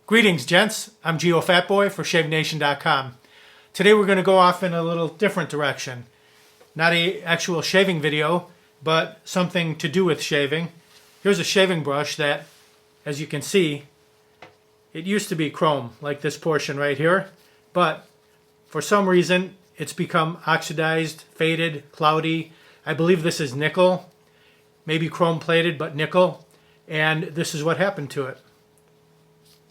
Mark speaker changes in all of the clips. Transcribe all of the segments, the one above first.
Speaker 1: Greetings, gents. I'm Geofatboy for ShaveNation.com. Today we're going to go off in a little different direction. Not an actual shaving video, but something to do with shaving. Here's a shaving brush that, as you can see, it used to be chrome, like this portion right here, but for some reason it's become oxidized, faded, cloudy. I believe this is nickel, maybe chrome plated, but nickel, and this is what happened to it.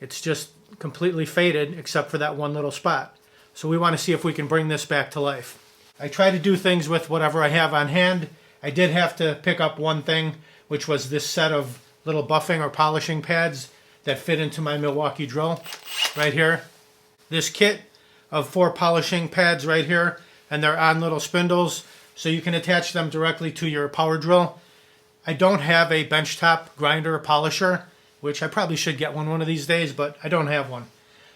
Speaker 1: It's just completely faded except for that one little spot. So we want to see if we can bring this back to life. I try to do things with whatever I have on hand. I did have to pick up one thing, which was this set of little buffing or polishing pads that fit into my Milwaukee drill right here. This kit of 4 polishing pads right here, and they're on little spindles, so you can attach them directly to your power drill. I don't have a benchtop grinder or polisher, which I probably should get one of these days, but I don't have one.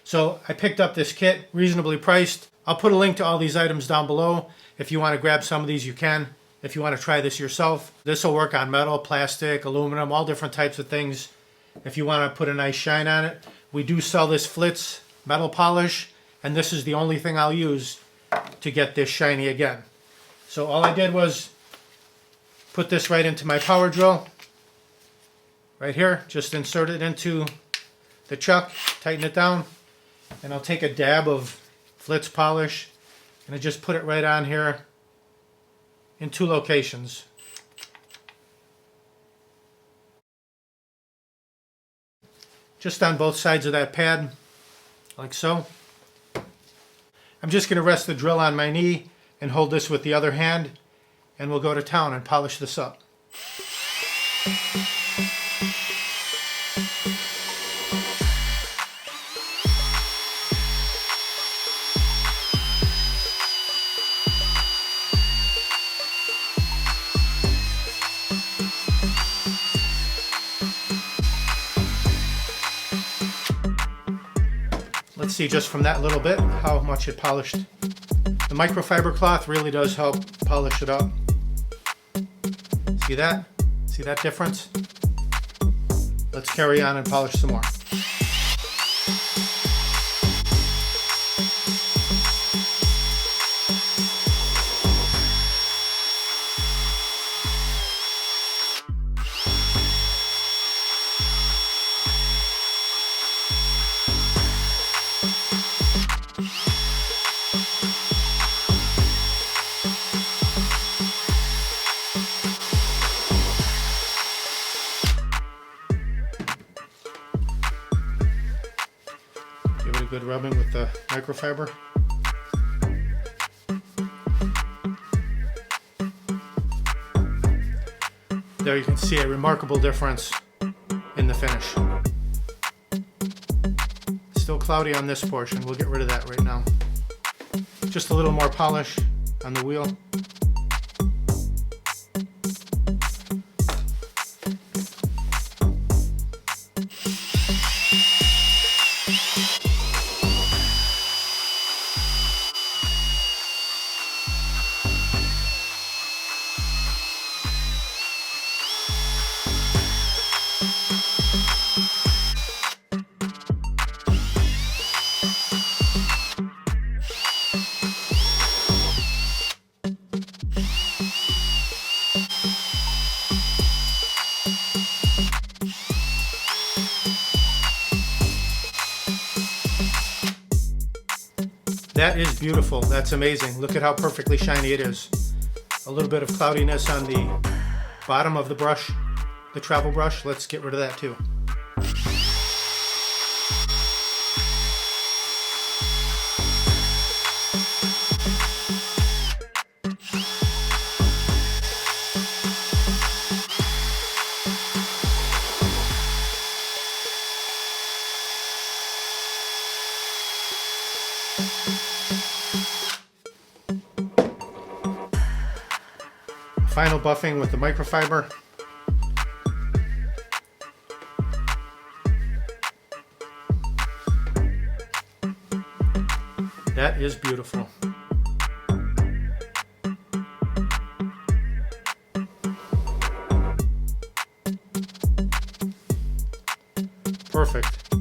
Speaker 1: So I picked up this kit, reasonably priced. I'll put a link to all these items down below. If you want to grab some of these, you can. If you want to try this yourself, this will work on metal, plastic, aluminum, all different types of things. If you want to put a nice shine on it, we do sell this Flitz Metal Polish, and this is the only thing I'll use to get this shiny again. So all I did was put this right into my power drill. Right here, just insert it into the chuck, tighten it down, and I'll take a dab of Flitz polish and I just put it right on here in 2 locations. Just on both sides of that pad, like so. I'm just going to rest the drill on my knee and hold this with the other hand, and we'll go to town and polish this up. Let's see just from that little bit how much it polished. The microfiber cloth really does help polish it up. See that? See that difference? Let's carry on and polish some more. Give it a good rubbing with the microfiber. There you can see a remarkable difference in the finish. Still cloudy on this portion. We'll get rid of that right now. Just a little more polish on the wheel. That is beautiful. That's amazing. Look at how perfectly shiny it is. A little bit of cloudiness on the bottom of the brush, the travel brush. Let's get rid of that too. Final buffing with the microfiber. That is beautiful. Perfect.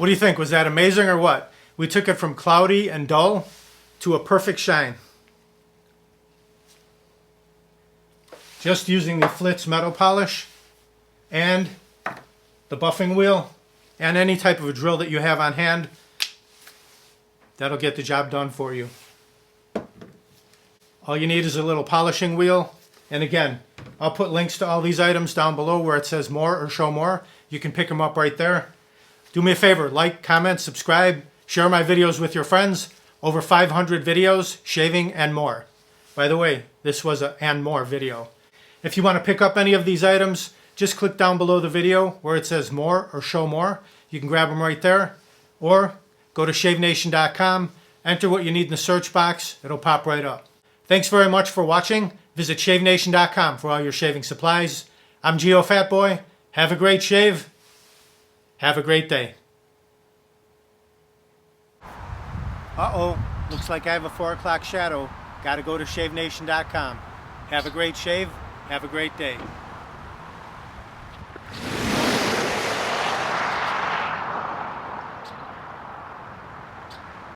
Speaker 1: What do you think? Was that amazing or what? We took it from cloudy and dull to a perfect shine. Just using the Flitz Metal Polish and the buffing wheel and any type of a drill that you have on hand, that'll get the job done for you. All you need is a little polishing wheel. And again, I'll put links to all these items down below where it says more or show more. You can pick them up right there. Do me a favor, like, comment, subscribe, share my videos with your friends. Over 500 videos, shaving and more. By the way, this was a and more video. If you want to pick up any of these items, just click down below the video where it says more or show more. You can grab them right there. Or go to shavenation.com, enter what you need in the search box. It'll pop right up. Thanks very much for watching. Visit shavenation.com for all your shaving supplies. I'm Geofatboy. Have a great shave. Have a great day. Uh-oh, looks like I have a 4 o'clock shadow. Gotta go to shavenation.com. Have a great shave. Have a great day.